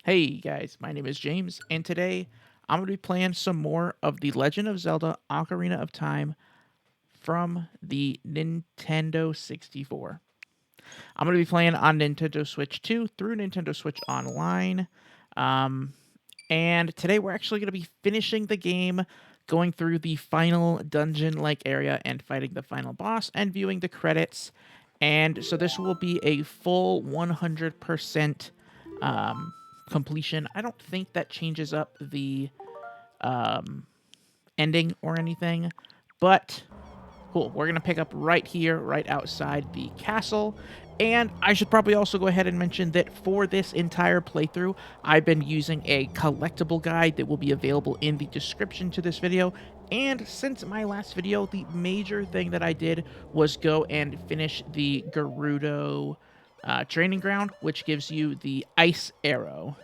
Hey guys, my name is James, and today I'm going to be playing some more of The Legend of Zelda Ocarina of Time from the Nintendo 64. I'm going to be playing on Nintendo Switch 2 through Nintendo Switch Online. Um, and today we're actually going to be finishing the game, going through the final dungeon-like area and fighting the final boss and viewing the credits. And so this will be a full 100% completion. I don't think that changes up the ending or anything, but cool. We're going to pick up right here, right outside the castle. And I should probably also go ahead and mention that for this entire playthrough, I've been using a collectible guide that will be available in the description to this video. And since my last video, the major thing that I did was go and finish the Gerudo training ground, which gives you the ice arrow.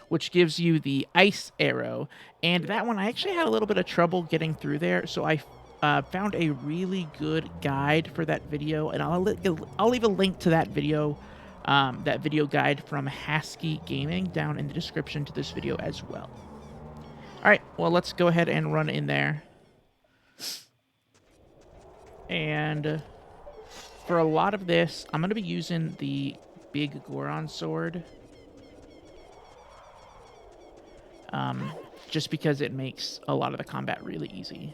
Which gives you the ice arrow. And that one, I actually had a little bit of trouble getting through there, so I found a really good guide for that video, and I'll leave a link to that video guide from Hasky Gaming down in the description to this video as well. All right, well, let's go ahead and run in there. And for a lot of this, I'm going to be using the big Goron sword. Just because it makes a lot of the combat really easy.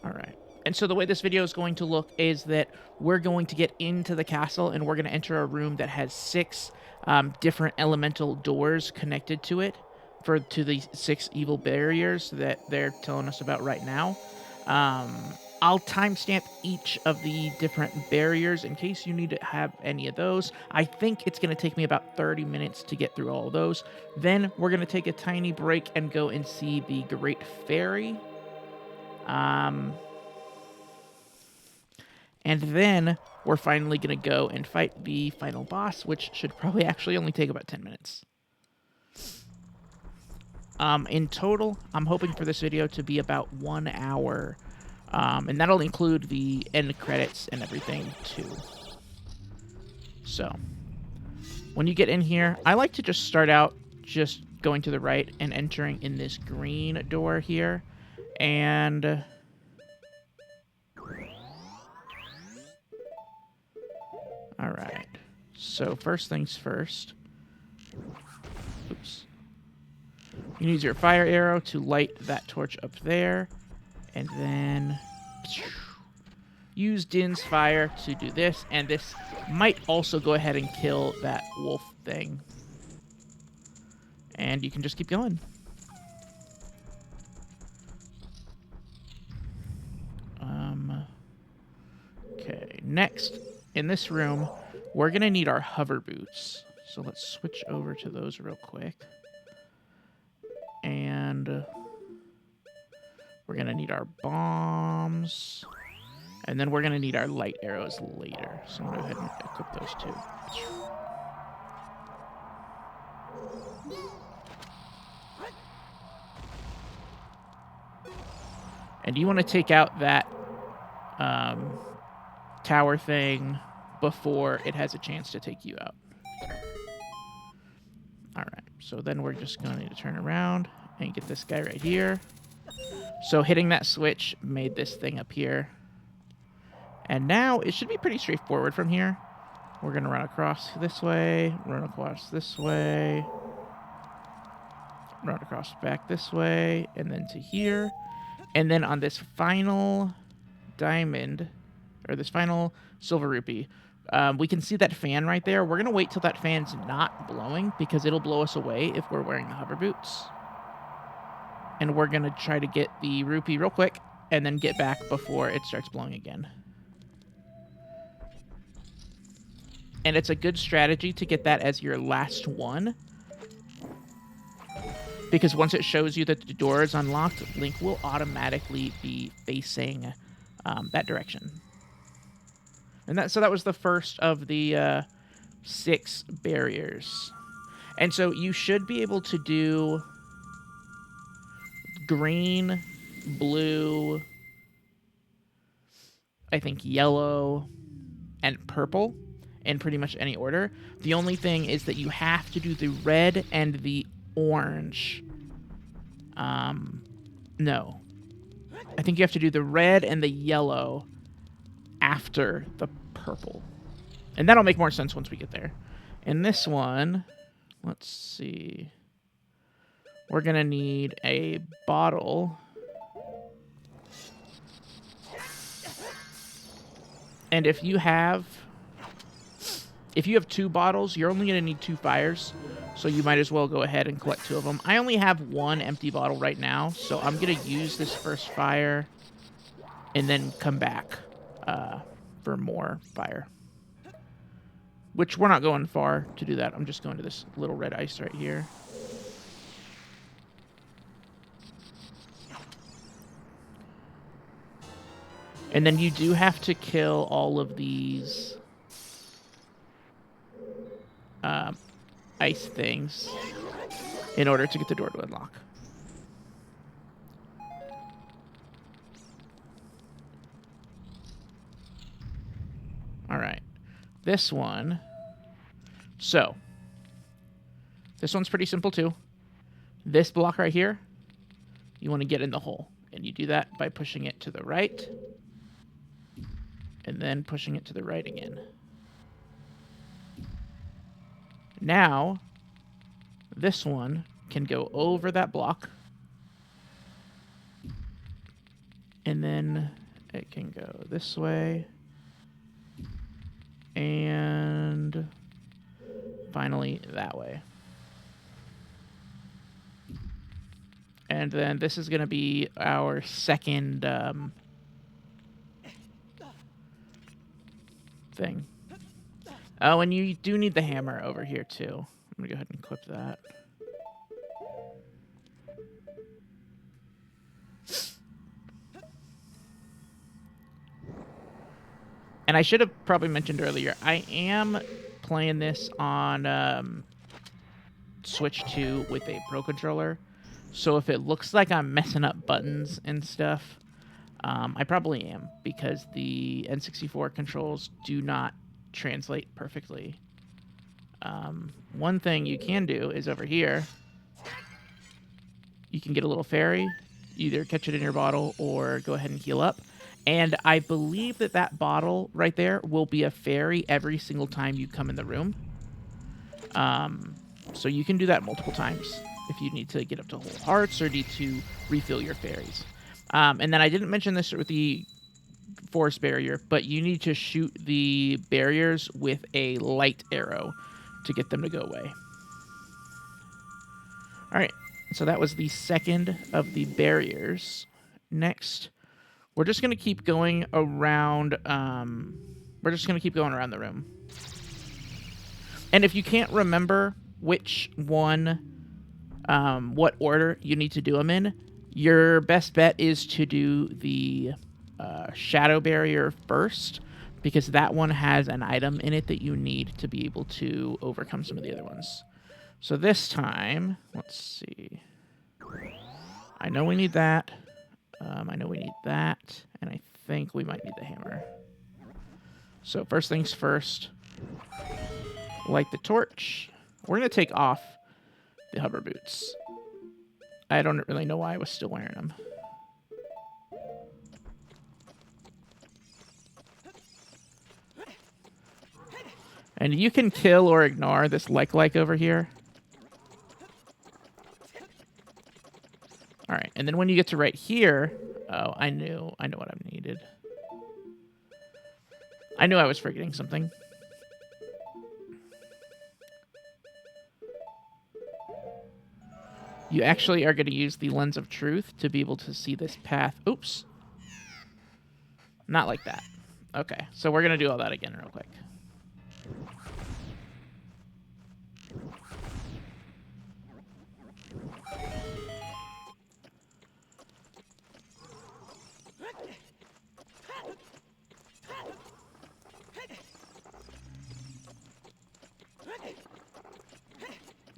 Alright. And so the way this video is going to look is that we're going to get into the castle and we're going to enter a room that has 6 different elemental doors connected to it to the 6 evil barriers that they're telling us about right now. I'll timestamp each of the different barriers in case you need to have any of those. I think it's going to take me about 30 minutes to get through all of those. Then we're going to take a tiny break and go and see the Great Fairy. And then we're finally going to go and fight the final boss, which should probably actually only take about 10 minutes. In total, I'm hoping for this video to be about 1 hour. And that'll include the end credits and everything, too. So, when you get in here, I like to just start out just going to the right and entering in this green door here. And alright. So, first things first. Oops. You use your fire arrow to light that torch up there. And then use Din's fire to do this. And this might also go ahead and kill that wolf thing. And you can just keep going. Okay, next, in this room, we're going to need our hover boots. So let's switch over to those real quick. And we're going to need our bombs. And then we're going to need our light arrows later. So I'm going to go ahead and equip those too. And you want to take out that tower thing before it has a chance to take you out. Alright, so then we're just going to need to turn around and get this guy right here. So hitting that switch made this thing appear. And now it should be pretty straightforward from here. We're going to run across this way, run across this way, run across back this way, and then to here. And then on this final diamond, or this final silver rupee, we can see that fan right there. We're going to wait till that fan's not blowing because it'll blow us away if we're wearing the hover boots. And we're going to try to get the rupee real quick and then get back before it starts blowing again. And it's a good strategy to get that as your last one. Because once it shows you that the door is unlocked, Link will automatically be facing that direction. And so that was the first of the 6 barriers. And so you should be able to do green, blue, I think, yellow and purple in pretty much any order. The only thing is that you have to do the red and the orange. No. I think you have to do the red and the yellow after the purple. And that'll make more sense once we get there. In this one, let's see. We're going to need a bottle. And if you have 2 bottles, you're only going to need 2 fires. So you might as well go ahead and collect 2 of them. I only have 1 empty bottle right now, so I'm going to use this first fire and then come back for more fire. Which we're not going far to do that. I'm just going to this little red ice right here. And then you do have to kill all of these ice things in order to get the door to unlock. All right. This one. So, this one's pretty simple too. This block right here, you want to get in the hole. And you do that by pushing it to the right. And then pushing it to the right again. Now, this one can go over that block. And then it can go this way. And finally that way. And then this is going to be our second thing. Oh, and you do need the hammer over here too. I'm going to go ahead and equip that. And I should have probably mentioned earlier, I am playing this on Switch 2 with a Pro Controller. So if it looks like I'm messing up buttons and stuff, I probably am, because the N64 controls do not translate perfectly. One thing you can do is over here, you can get a little fairy, either catch it in your bottle or go ahead and heal up. And I believe that that bottle right there will be a fairy every single time you come in the room. So you can do that multiple times if you need to get up to whole hearts or need to refill your fairies. And then I didn't mention this with the forest barrier, but you need to shoot the barriers with a light arrow to get them to go away. All right, so that was the second of the barriers. Next, we're just going to keep going around. We're just going to keep going around the room. And if you can't remember which one, what order you need to do them in, your best bet is to do the shadow barrier first, because that one has an item in it that you need to be able to overcome some of the other ones. So this time, let's see. I know we need that. I know we need that, and I think we might need the hammer. So first things first, light the torch. We're going to take off the hover boots. I don't really know why I was still wearing them. And you can kill or ignore this like over here. All right, and then when you get to right here, oh, I know what I needed. I knew I was forgetting something. You actually are going to use the lens of truth to be able to see this path. Oops. Not like that. Okay, so we're going to do all that again real quick.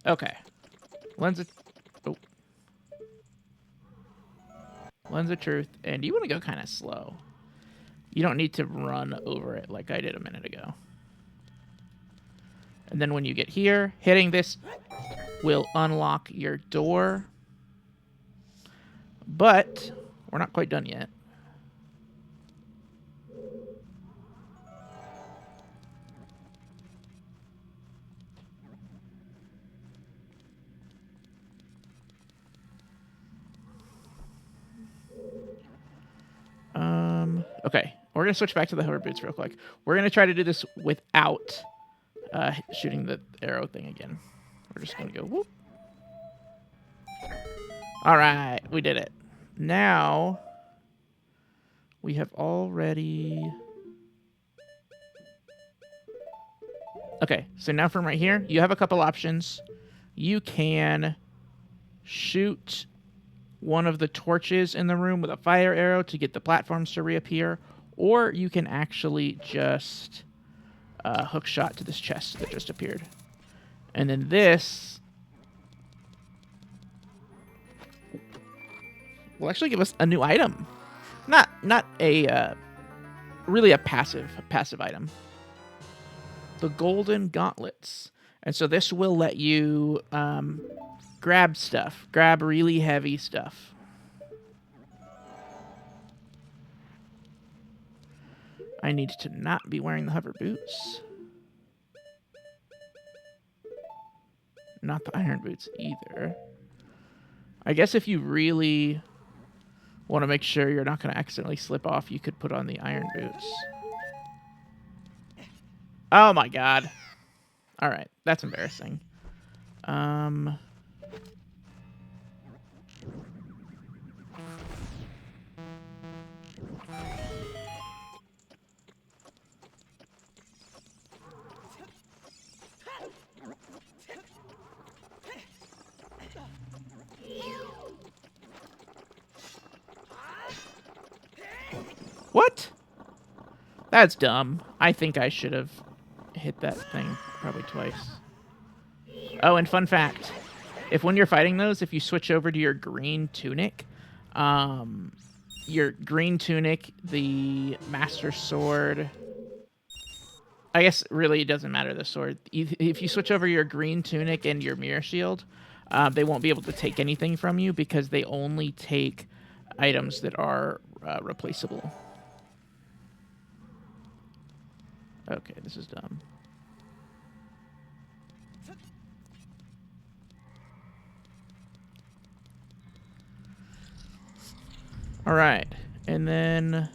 Okay. Lens of truth. And you want to go kind of slow. You don't need to run over it like I did a minute ago. And then when you get here, hitting this will unlock your door. But we're not quite done yet. Okay, we're going to switch back to the hover boots real quick. We're going to try to do this without shooting the arrow thing again. We're just going to go whoop. All right, we did it. Now, we have already... Okay, so now from right here, you have a couple options. You can shoot one of the torches in the room with a fire arrow to get the platforms to reappear, or you can actually just hook shot to this chest that just appeared. And then this will actually give us a new item. Not a really a passive item. The golden gauntlets. And so this will let you grab stuff. Grab really heavy stuff. I need to not be wearing the hover boots. Not the iron boots either. I guess if you really want to make sure you're not going to accidentally slip off, you could put on the iron boots. Oh my god. All right, that's embarrassing. What? That's dumb. I think I should have hit that thing probably twice. Oh, and fun fact. If when you're fighting those, if you switch over to your green tunic, the Master Sword... I guess really it doesn't matter, the sword. If you switch over your green tunic and your mirror shield, they won't be able to take anything from you because they only take items that are replaceable. Okay, this is dumb. All right, and then...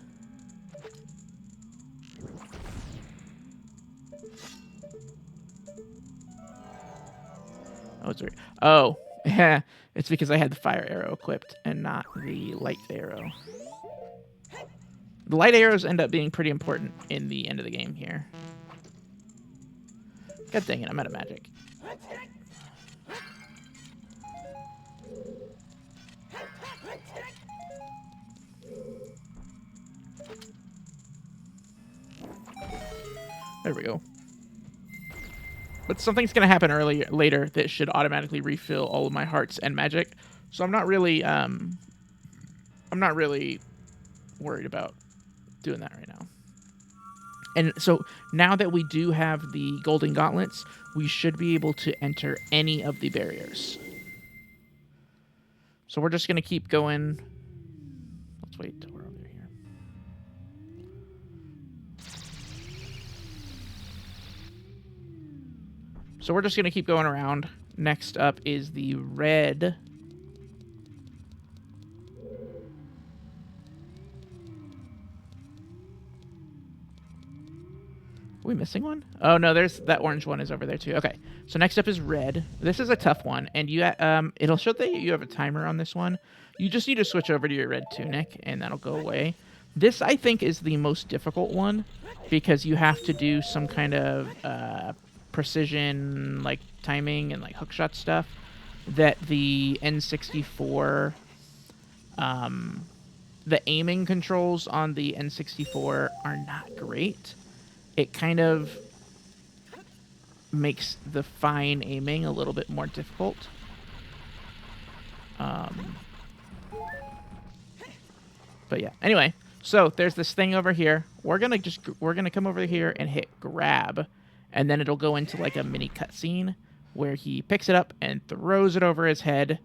Oh, it's right. Oh, yeah. It's because I had the fire arrow equipped and not the light arrow. The light arrows end up being pretty important in the end of the game here. God dang it, I'm out of magic. There we go. But something's going to happen later that should automatically refill all of my hearts and magic. So I'm not really worried about doing that right now. And so now that we do have the golden gauntlets, we should be able to enter any of the barriers. So we're just going to keep going. Let's wait till we're over here. So we're just going to keep going around. Next up is the red. Are we missing one? Oh, no, there's that orange one is over there, too. Okay, so next up is red. This is a tough one, and you it'll show that you have a timer on this one. You just need to switch over to your red tunic, and that'll go away. This, I think, is the most difficult one, because you have to do some kind of precision, like, timing and, like, hookshot stuff that the N64... the aiming controls on the N64 are not great. It kind of makes the fine aiming a little bit more difficult. But yeah, anyway, So there's this thing over here. We're gonna come over here and hit grab, and then it'll go into like a mini cutscene where he picks it up and throws it over his head,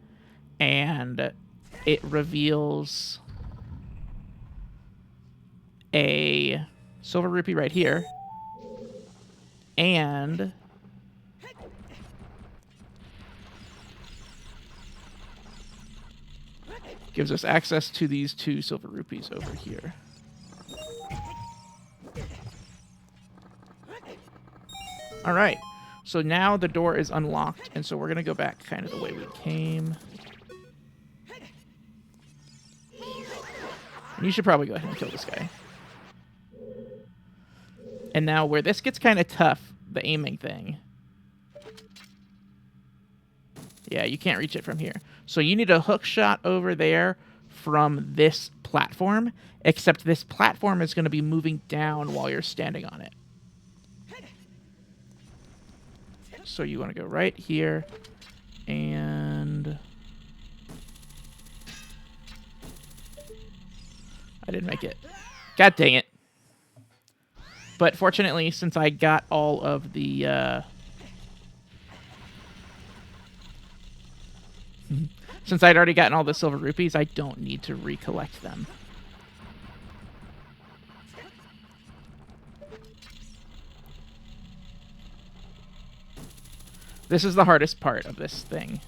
and it reveals a silver rupee right here, and gives us access to these 2 silver rupees over here. All right, so now the door is unlocked, and so we're going to go back kind of the way we came. And you should probably go ahead and kill this guy. And now where this gets kind of tough, the aiming thing. Yeah, you can't reach it from here. So you need a hook shot over there from this platform, except this platform is going to be moving down while you're standing on it. So you want to go right here, and I didn't make it. God dang it. But fortunately, since I got all of the since I'd already gotten all the silver rupees, I don't need to recollect them. This is the hardest part of this thing.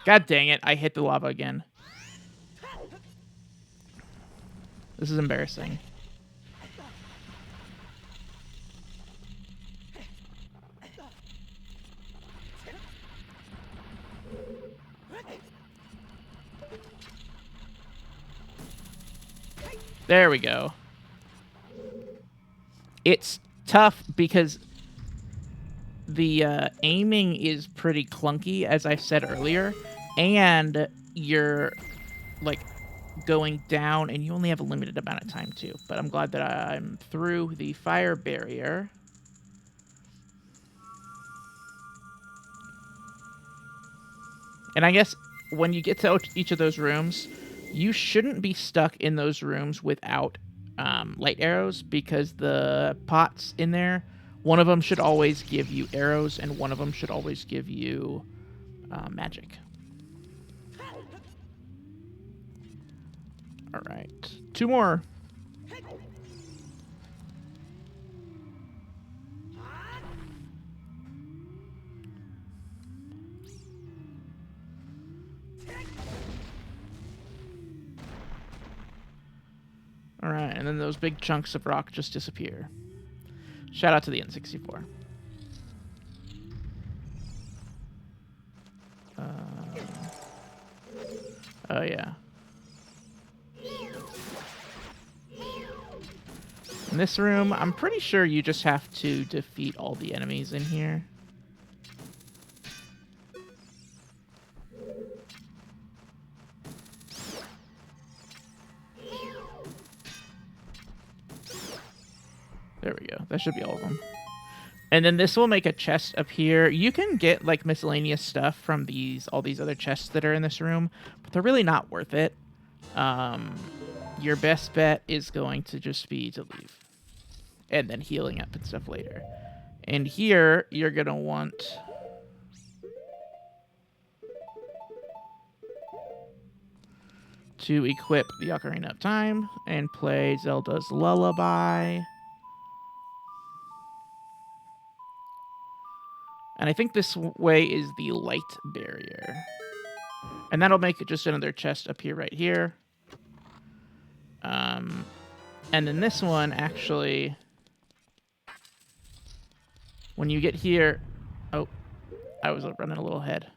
God dang it, I hit the lava again. This is embarrassing. There we go. It's tough because the aiming is pretty clunky, as I said earlier, and you're like going down, and you only have a limited amount of time too. But I'm glad that I'm through the fire barrier. And I guess when you get to each of those rooms, you shouldn't be stuck in those rooms without light arrows, because the pots in there, one of them should always give you arrows, and one of them should always give you magic. All right, 2 more. All right, and then those big chunks of rock just disappear. Shout out to the N64. Oh, yeah. In this room, I'm pretty sure you just have to defeat all the enemies in here. There we go. That should be all of them. And then this will make a chest up here. You can get like miscellaneous stuff from all these other chests that are in this room, but they're really not worth it. Your best bet is going to just be to leave, and then healing up and stuff later. And here you're gonna want to equip the Ocarina of Time and play Zelda's Lullaby. And I think this way is the light barrier. And that'll make it just another chest up here, right here. And then this one, actually, when you get here... Oh, I was running a little ahead.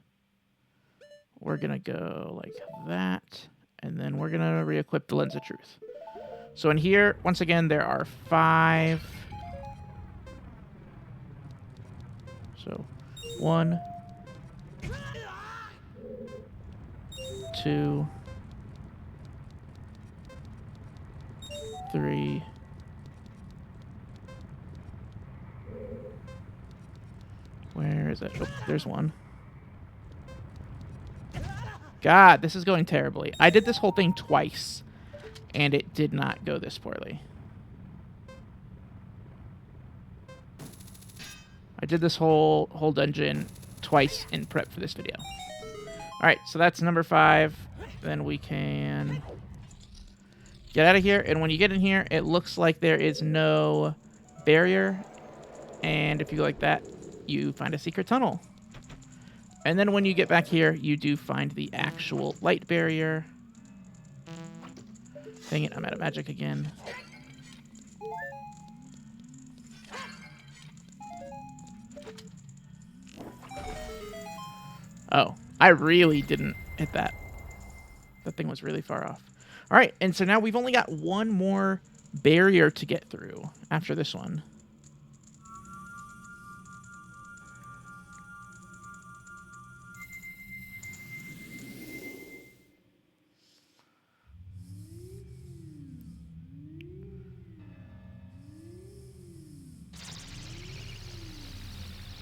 We're going to go like that. And then we're going to re-equip the Lens of Truth. So in here, once again, there are 5... So, 1, 2, 3, 'Where is it? Oh, there's one. God, this is going terribly. I did this whole thing twice, and it did not go this poorly. I did this whole dungeon twice in prep for this video. All right, so that's number 5. Then we can get out of here. And when you get in here, it looks like there is no barrier. And if you go like that, you find a secret tunnel. And then when you get back here, you do find the actual light barrier. Dang it, I'm out of magic again. Oh, I really didn't hit that. That thing was really far off. All right, and so now we've only got one more barrier to get through after this one.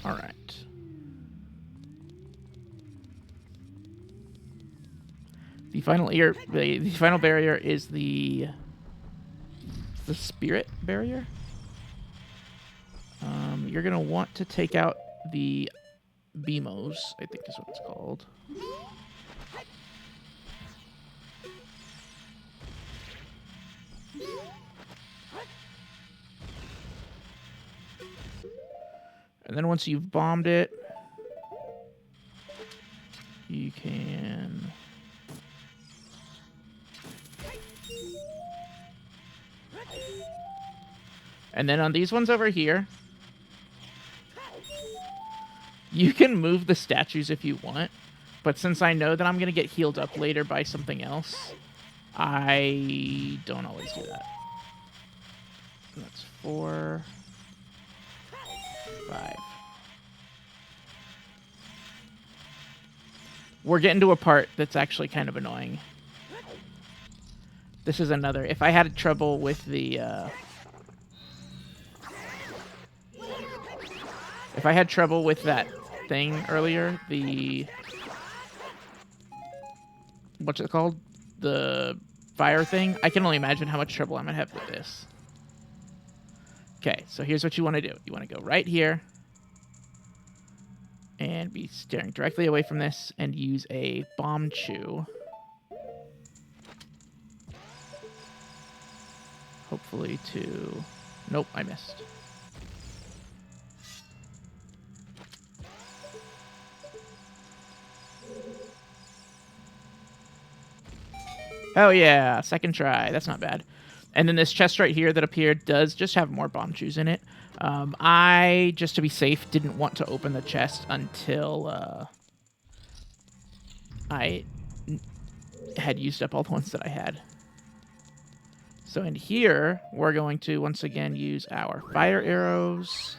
All right. The final barrier is the spirit barrier. You're gonna want to take out the Beamos, I think is what it's called. And then once you've bombed it, you can... And then on these ones over here, you can move the statues if you want. But since I know that I'm going to get healed up later by something else, I don't always do that. That's 4, 5. We're getting to a part that's actually kind of annoying. This is another... If I had trouble with the... If I had trouble with that thing earlier, the... What's it called? The fire thing? I can only imagine how much trouble I'm going to have with this. Okay, so here's what you want to do. You want to go right here. And be staring directly away from this and use a bomb chew. Hopefully to... Nope, I missed. Oh yeah, second try. That's not bad. And then this chest right here that appeared does just have more bomb chews in it. I, just to be safe, didn't want to open the chest until I had used up all the ones that I had. So in here, we're going to, once again, use our fire arrows.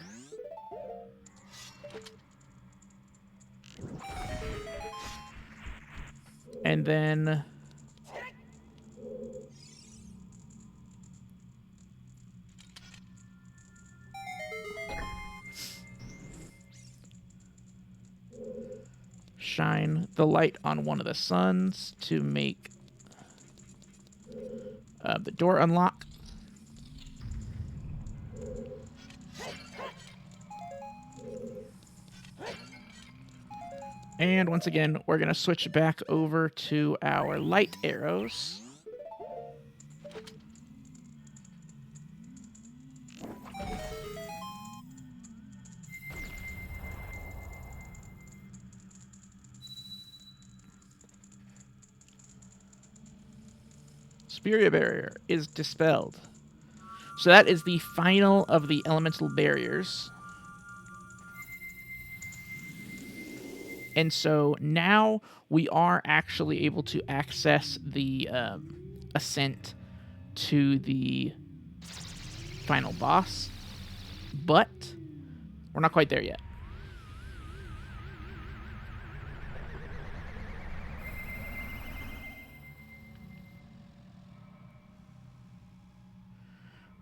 And then... shine the light on one of the suns to make the door unlock. And once again, we're going to switch back over to our light arrows. Spirit barrier is dispelled. So that is the final of the elemental barriers. And so now we are actually able to access the ascent to the final boss. But we're not quite there yet.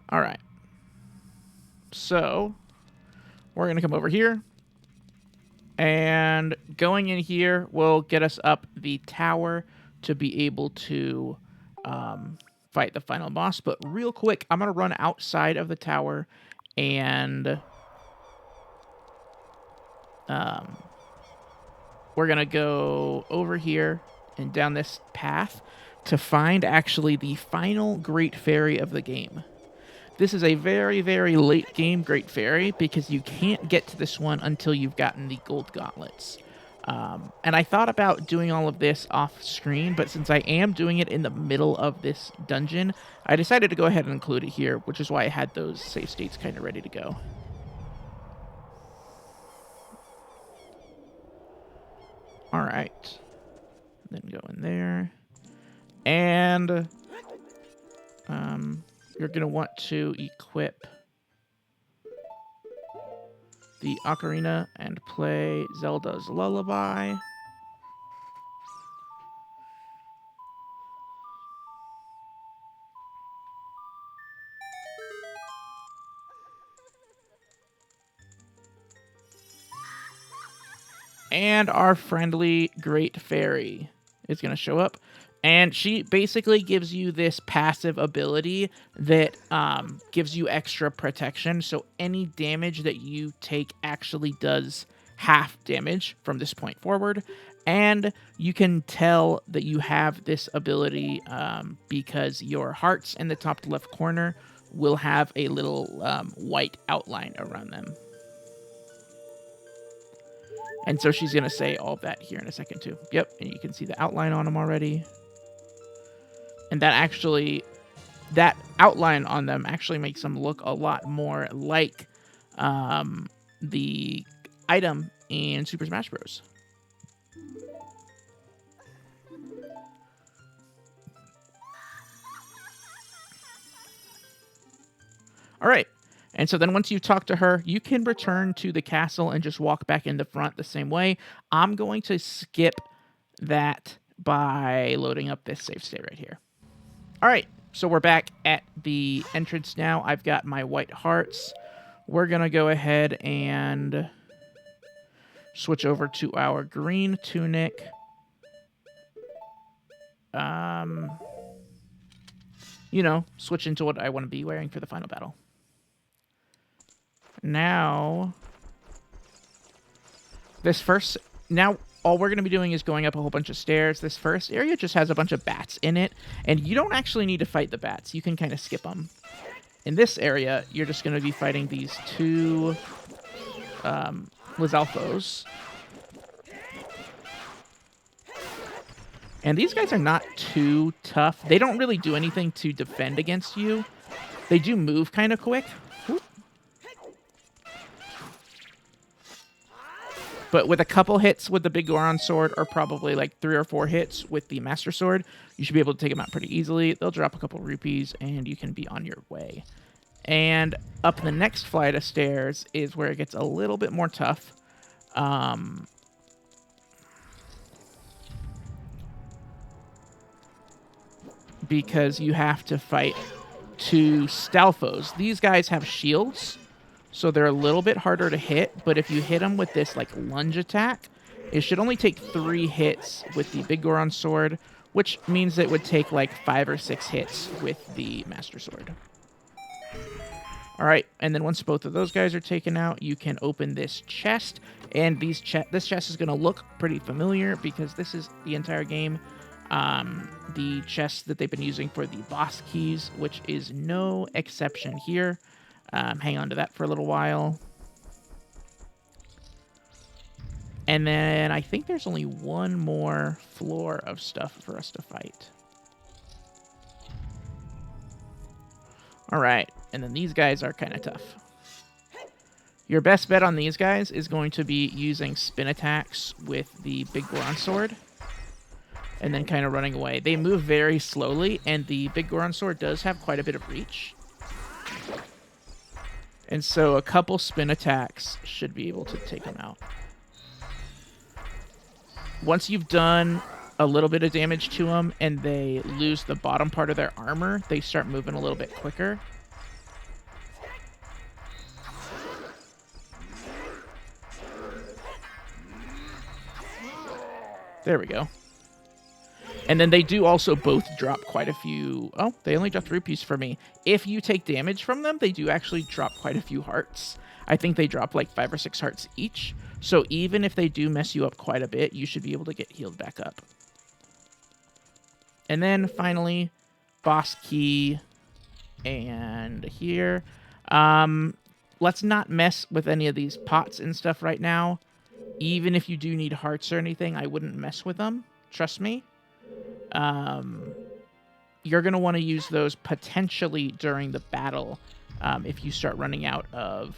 All right. So we're going to come over here and going in here will get us up the tower to be able to fight the final boss. But real quick, I'm going to run outside of the tower and we're going to go over here and down this path to find actually the final Great Fairy of the game. This is a very, very late game Great Fairy because you can't get to this one until you've gotten the gold gauntlets. And I thought about doing all of this off screen, but since I am doing it in the middle of this dungeon, I decided to go ahead and include it here, which is why I had those save states kind of ready to go. All right. Then go in there. And you're going to want to equip the Ocarina and play Zelda's Lullaby. And our friendly Great Fairy is going to show up. And she basically gives you this passive ability that gives you extra protection. So any damage that you take actually does half damage from this point forward. And you can tell that you have this ability because your hearts in the top left corner will have a little white outline around them. And so she's going to say all of that here in a second too. Yep, and you can see the outline on them already. And that outline on them actually makes them look a lot more like the item in Super Smash Bros. All right. And so then once you talk to her, you can return to the castle and just walk back in the front the same way. I'm going to skip that by loading up this save state right here. All right, so we're back at the entrance now. I've got my white hearts. We're going to go ahead and switch over to our green tunic. Switch into what I want to be wearing for the final battle. Now, all we're going to be doing is going up a whole bunch of stairs. This first area just has a bunch of bats in it, and you don't actually need to fight the bats. You can kind of skip them. In this area, you're just going to be fighting these two Lizalfos. And these guys are not too tough. They don't really do anything to defend against you. They do move kind of quick. Whoop. But with a couple hits with the big Goron sword, or probably like 3 or 4 hits with the Master Sword, you should be able to take them out pretty easily. They'll drop a couple rupees, and you can be on your way. And up the next flight of stairs is where it gets a little bit more tough. Because you have to fight 2 Stalfos. These guys have shields, so they're a little bit harder to hit, but if you hit them with this like lunge attack, it should only take 3 hits with the Big Goron sword, which means it would take like 5 or 6 hits with the Master Sword. All right, and then once both of those guys are taken out, you can open this chest, and this chest is going to look pretty familiar because this is the entire game. The chest that they've been using for the boss keys, which is no exception here. Hang on to that for a little while. And then I think there's only one more floor of stuff for us to fight. All right, and then these guys are kind of tough. Your best bet on these guys is going to be using spin attacks with the Big Goron sword. And then kind of running away. They move very slowly, and the Big Goron sword does have quite a bit of reach. And so a couple spin attacks should be able to take them out. Once you've done a little bit of damage to them and they lose the bottom part of their armor, they start moving a little bit quicker. There we go. And then they do also both drop quite a few... Oh, they only dropped rupees for me. If you take damage from them, they do actually drop quite a few hearts. I think they drop like 5 or 6 hearts each. So even if they do mess you up quite a bit, you should be able to get healed back up. And then finally, boss key. And here. Let's not mess with any of these pots and stuff right now. Even if you do need hearts or anything, I wouldn't mess with them. Trust me. You're going to want to use those potentially during the battle if you start running out of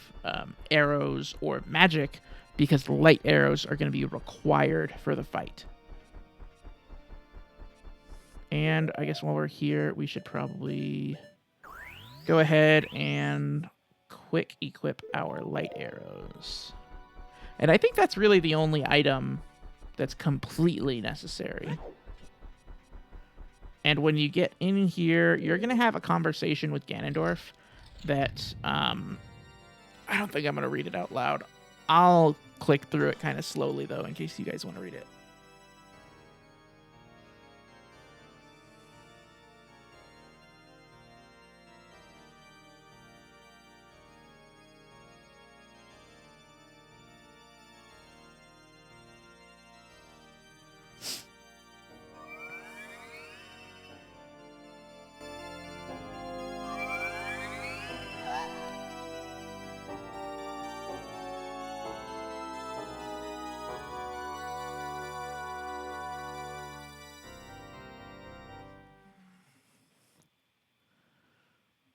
arrows or magic, because the light arrows are going to be required for the fight. And I guess while we're here, we should probably go ahead and quick equip our light arrows. And I think that's really the only item that's completely necessary. And when you get in here, you're going to have a conversation with Ganondorf that, I don't think I'm going to read it out loud. I'll click through it kind of slowly, though, in case you guys want to read it.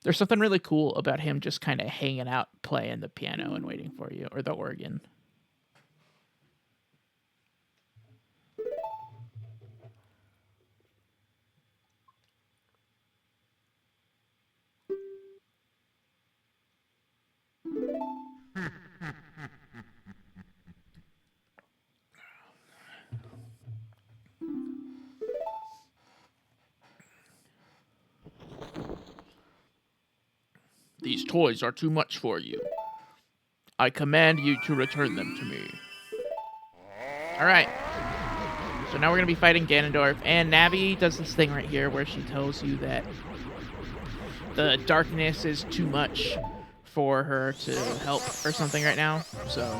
There's something really cool about him just kind of hanging out, playing the piano and waiting for you, or the organ. These toys are too much for you. I command you to return them to me. Alright. So now we're going to be fighting Ganondorf. And Navi does this thing right here where she tells you that the darkness is too much for her to help or something right now. So,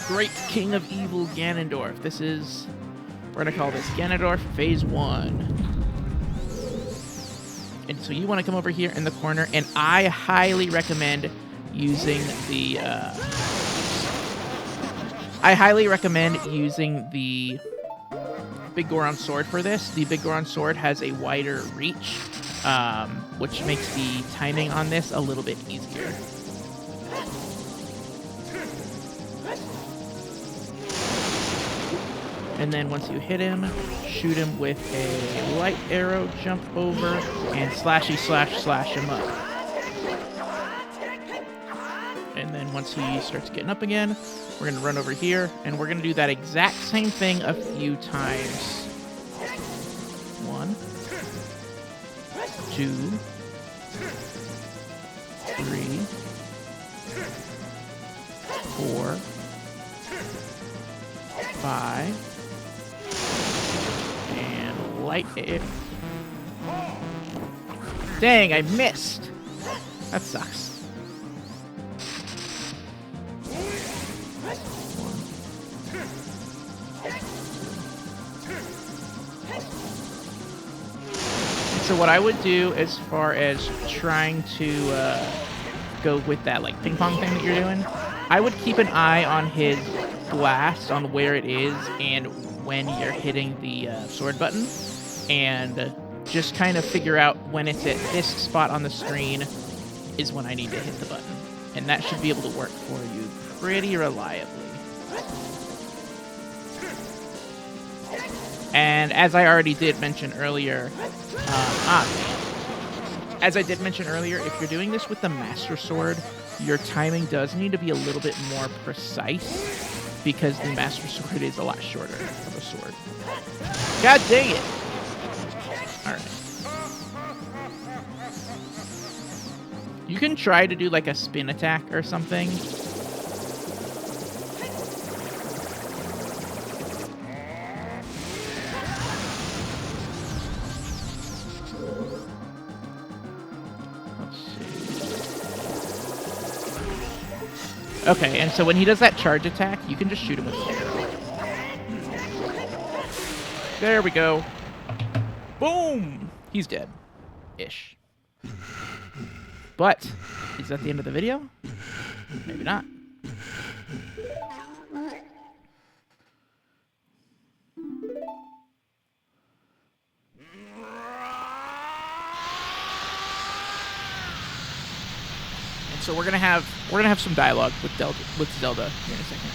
Great King of Evil Ganondorf. This is... We're going to call this Ganondorf Phase 1. And so you want to come over here in the corner, and I highly recommend using the Big Goron Sword for this. The Big Goron Sword has a wider reach, which makes the timing on this a little bit easier. And then once you hit him, shoot him with a light arrow, jump over, and slashy slash him up. And then once he starts getting up again, we're going to run over here, and we're going to do that exact same thing a few times. 1, 2, 3, 4, 5, and light it. Dang, I missed. That sucks. So what I would do as far as trying to go with that like ping pong thing that you're doing, I would keep an eye on his blast, on where it is, and when you're hitting the sword button, and just kind of figure out when it's at this spot on the screen is when I need to hit the button. And that should be able to work for you pretty reliably. And as I already did mention earlier, if you're doing this with the Master Sword, your timing does need to be a little bit more precise, because the Master Sword is a lot shorter of a sword. God dang it! Alright. You can try to do like a spin attack or something. Okay, and so when he does that charge attack, you can just shoot him with an arrow. There we go. Boom! He's dead. Ish. But, is that the end of the video? Maybe not. And so we're gonna have some dialogue with Zelda here in a second.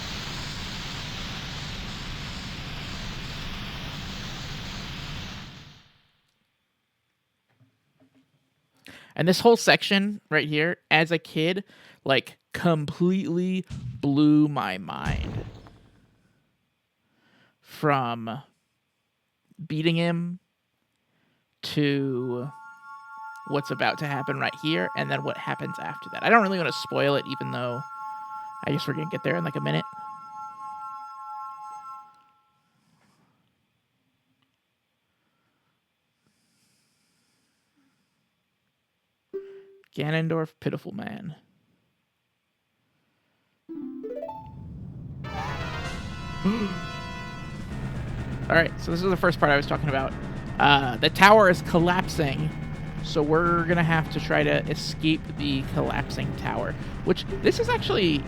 And this whole section right here, as a kid, like, completely blew my mind. From beating him to what's about to happen right here, and then what happens after that. I don't really want to spoil it, even though I guess we're going to get there in like a minute. Ganondorf, pitiful man. Alright, so this is the first part I was talking about. The tower is collapsing, so we're going to have to try to escape the collapsing tower, which this is actually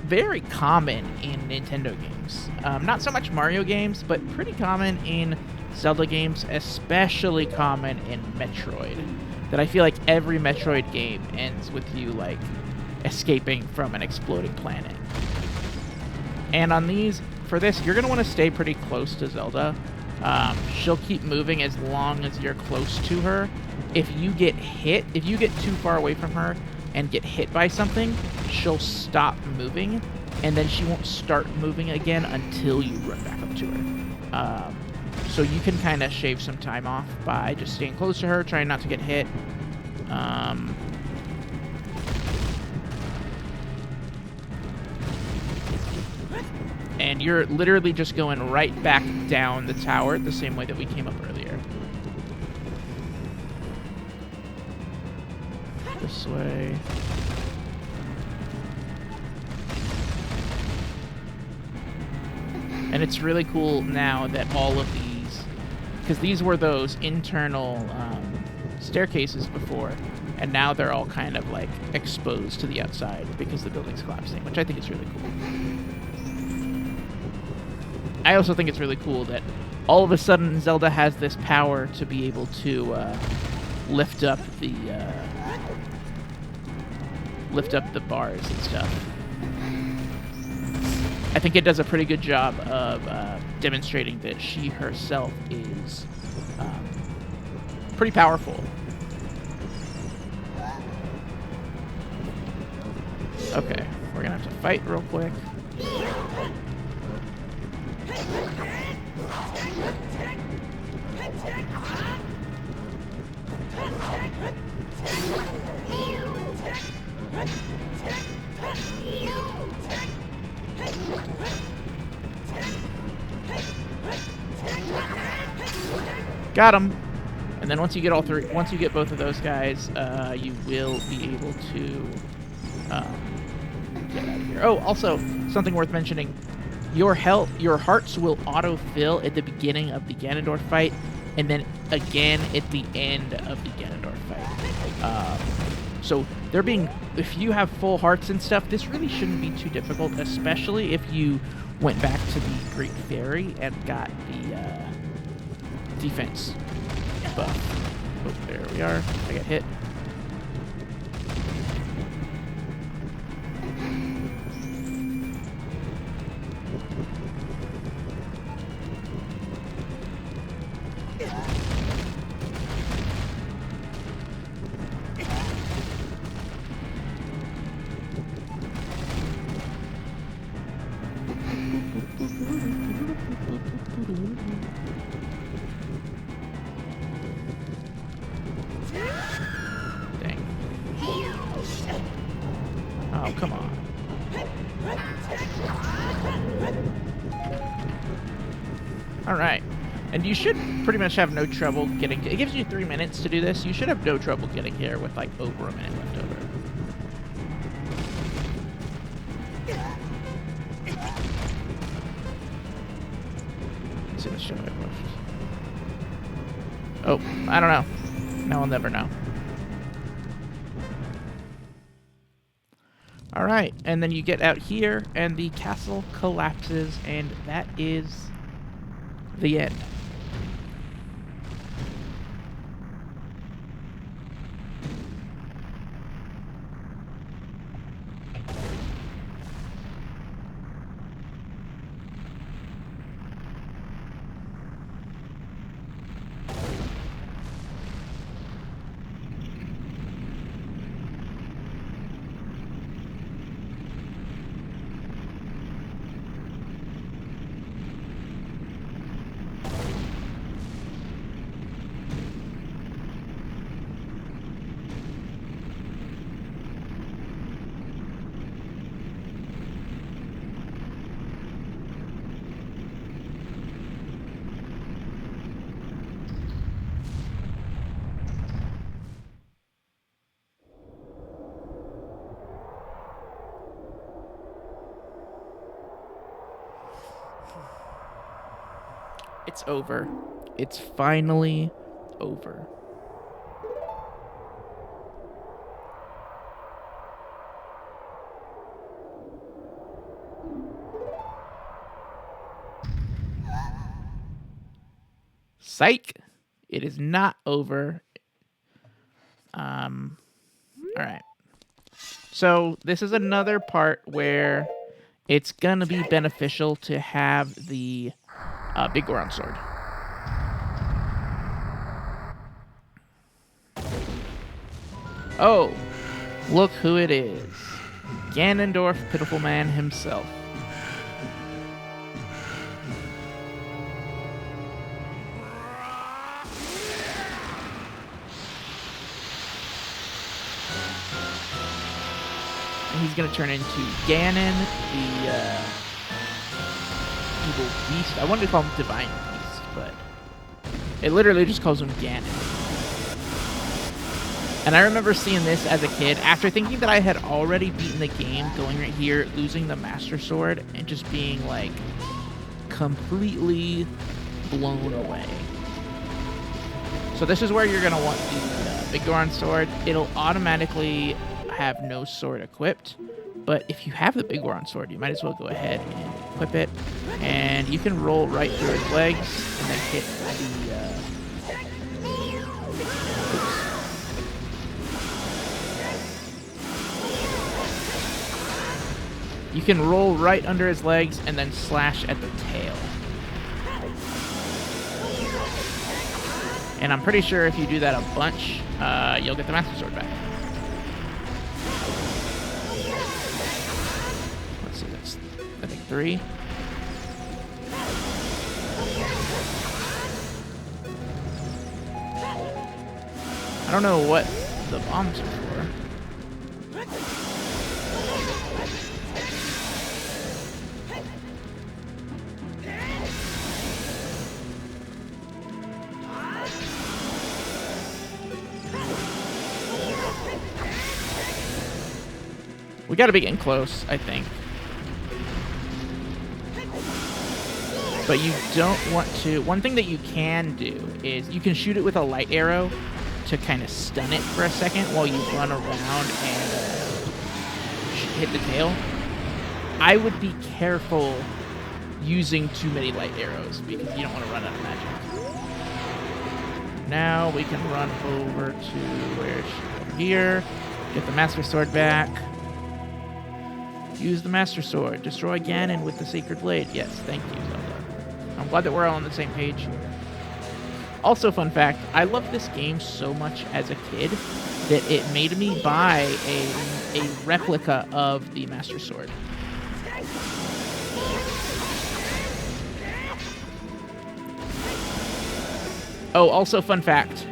very common in Nintendo games. Not so much Mario games, but pretty common in Zelda games, especially common in Metroid. That I feel like every Metroid game ends with you, like, escaping from an exploding planet. And on these, for this, you're going to want to stay pretty close to Zelda. She'll keep moving as long as you're close to her. If you get hit, if you get too far away from her and get hit by something, she'll stop moving, and then she won't start moving again until you run back up to her. So you can kind of shave some time off by just staying close to her, trying not to get hit. And you're literally just going right back down the tower the same way that we came up earlier. This way. And it's really cool now that all of these, because these were those internal staircases before, and now they're all kind of like exposed to the outside because the building's collapsing, which I think is really cool. I also think it's really cool that all of a sudden Zelda has this power to be able to lift up the bars and stuff. I think it does a pretty good job of demonstrating that she herself is pretty powerful. Okay, we're gonna have to fight real quick. Got him. And then once you get all three, once you get both of those guys, you will be able to get out of here. Oh, also something worth mentioning: your hearts will auto-fill at the beginning of the Ganondorf fight, and then again at the end of the Ganondorf fight. So they're being, if you have full hearts and stuff, this really shouldn't be too difficult, especially if you went back to the Great Fairy and got the defense buff. Oh, there we are. I got hit. Oh, come on. Alright. And you should pretty much have no trouble getting... It gives you 3 minutes to do this. You should have no trouble getting here with, like, over a minute left over. should I push? Oh, I don't know. No, I'll never know. Alright, and then you get out here, and the castle collapses, and that is the end. It's over. It's finally over. Psych! It is not over. Alright. So, this is another part where it's gonna be beneficial to have the big Goron sword. Oh, look who it is. Ganondorf, Pitiful Man himself. And he's gonna turn into Ganon, the evil beast. I wanted to call him Divine Beast, but it literally just calls him Ganon. And I remember seeing this as a kid, after thinking that I had already beaten the game, going right here, losing the Master Sword, and just being, like, completely blown away. So this is where you're going to want the Big Goron Sword. It'll automatically have no sword equipped, but if you have the Big Goron Sword, you might as well go ahead and equip it, and you can roll right through its legs, and then hit the... You can roll right under his legs and then slash at the tail. And I'm pretty sure if you do that a bunch, you'll get the Master Sword back. Let's see, that's, I think, 3. I don't know what the bombs are for. We gotta be getting close, I think. But you don't want to... One thing that you can do is you can shoot it with a light arrow to kind of stun it for a second while you run around and hit the tail. I would be careful using too many light arrows because you don't want to run out of magic. Now we can run over to where over here, get the Master Sword back. Use the Master Sword. Destroy Ganon with the Sacred Blade. Yes, thank you, Zelda. I'm glad that we're all on the same page here. Also, fun fact, I loved this game so much as a kid that it made me buy a replica of the Master Sword. Oh, also, fun fact.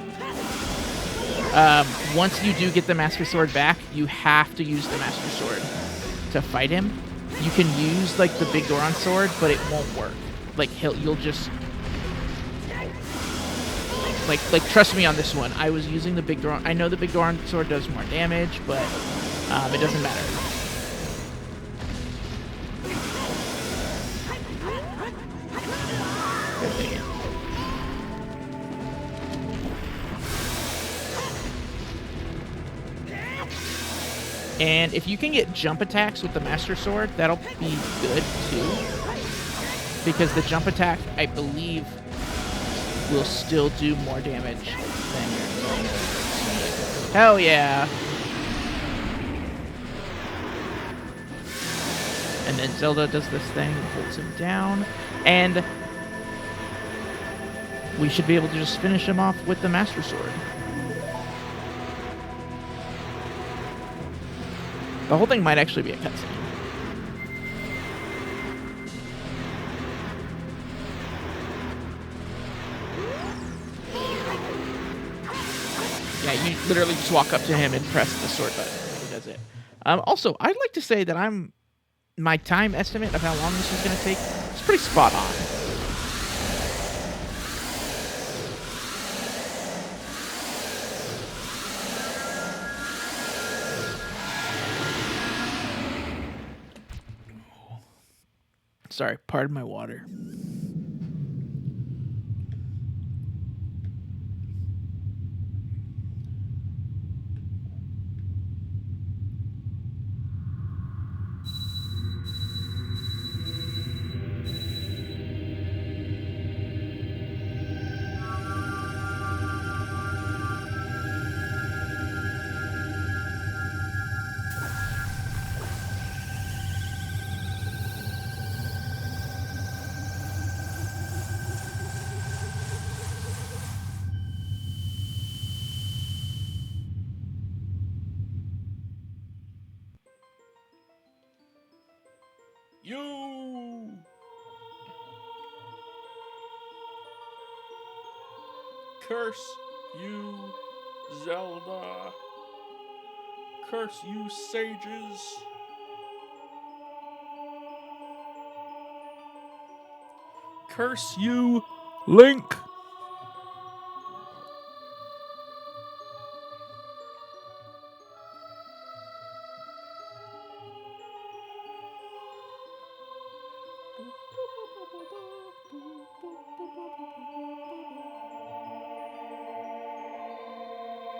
Once you do get the Master Sword back, you have to use the Master Sword to fight him. You can use like the Big Goron Sword, but it won't work. Like you'll just like trust me on this one. I was using the Big Goron. I know the Big Goron Sword does more damage, but it doesn't matter. And if you can get jump attacks with the Master Sword, that'll be good too. Because the jump attack, I believe, will still do more damage than your normal sword. Hell yeah! And then Zelda does this thing, holds him down, and we should be able to just finish him off with the Master Sword. The whole thing might actually be a cutscene. Yeah, you literally just walk up to him and press the sword button, and he does it. Also, I'd like to say that my time estimate of how long this is going to take is pretty spot on. Sorry, pardon my water. You! Curse you, Zelda. Curse you, sages. Curse you, Link.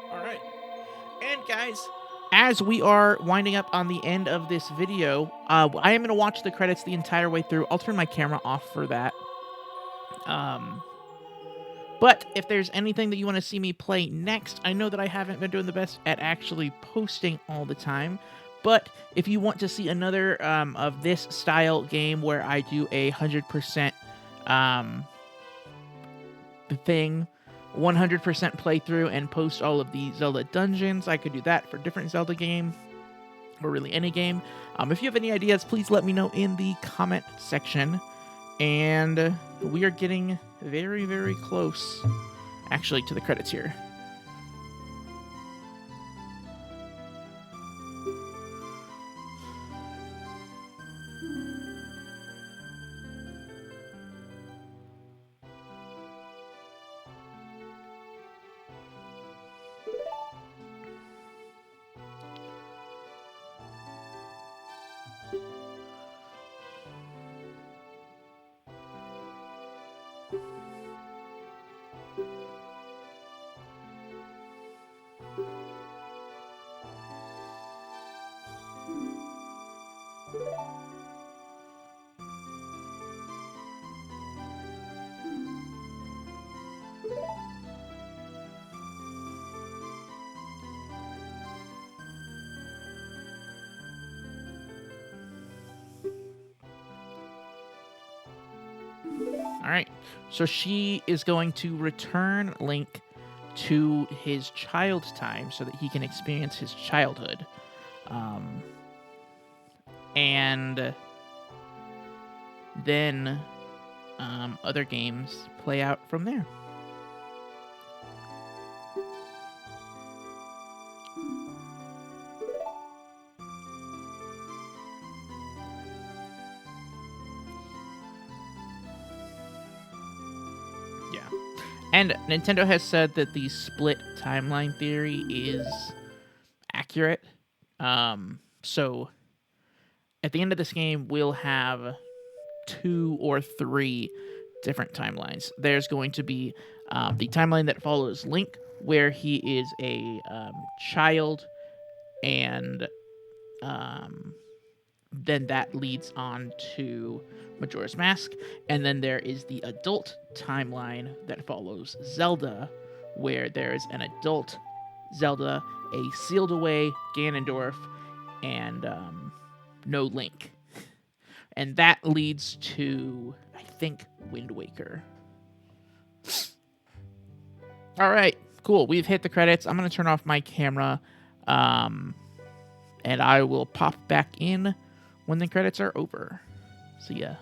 All right. And guys, as we are winding up on the end of this video, I am going to watch the credits the entire way through. I'll turn my camera off for that. But if there's anything that you want to see me play next, I know that I haven't been doing the best at actually posting all the time. But if you want to see another of this style game where I do a 100% thing, 100% playthrough, and post all of the Zelda dungeons, I could do that for different Zelda games, or really any game. If you have any ideas, please let me know in the comment section. And we are getting very, very close, actually, to the credits here. All right, so she is going to return Link to his child's time so that he can experience his childhood. And then other games play out from there. Yeah. And Nintendo has said that the split timeline theory is accurate. So at the end of this game, we'll have 2 or 3 different timelines. There's going to be the timeline that follows Link, where he is a child and then that leads on to Majora's Mask, and then there is the adult timeline that follows Zelda, where there is an adult Zelda, a sealed away Ganondorf, and no Link, and that leads to, I think, Wind Waker. All right, cool. We've hit the credits. I'm gonna turn off my camera, um, and I will pop back in when the credits are over. See ya.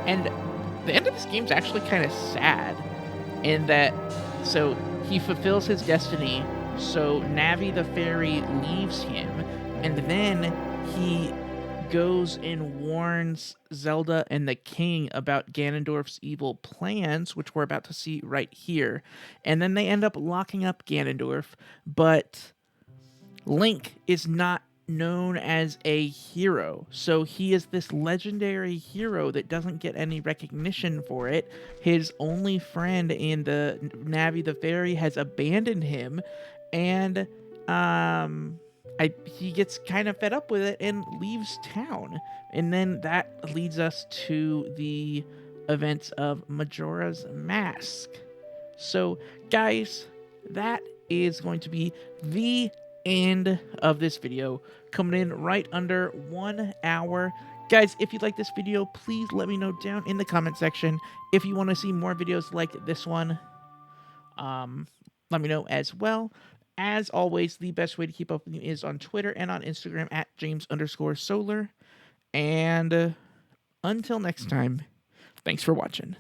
And the end of this game's actually kind of sad in that, so he fulfills his destiny, so Navi the fairy leaves him, and then he goes and warns Zelda and the king about Ganondorf's evil plans, which we're about to see right here. And then they end up locking up Ganondorf, but Link is not known as a hero. So he is this legendary hero that doesn't get any recognition for it. His only friend in the Navi the Fairy has abandoned him, and he gets kind of fed up with it and leaves town. And then that leads us to the events of Majora's Mask. So, guys, that is going to be the end of this video, coming in right under 1 hour. Guys, if you like this video, please let me know down in the comment section. If you want to see more videos like this one, let me know as well. As always, the best way to keep up with me is on Twitter and on Instagram at James_Solar. And until next time, thanks for watching.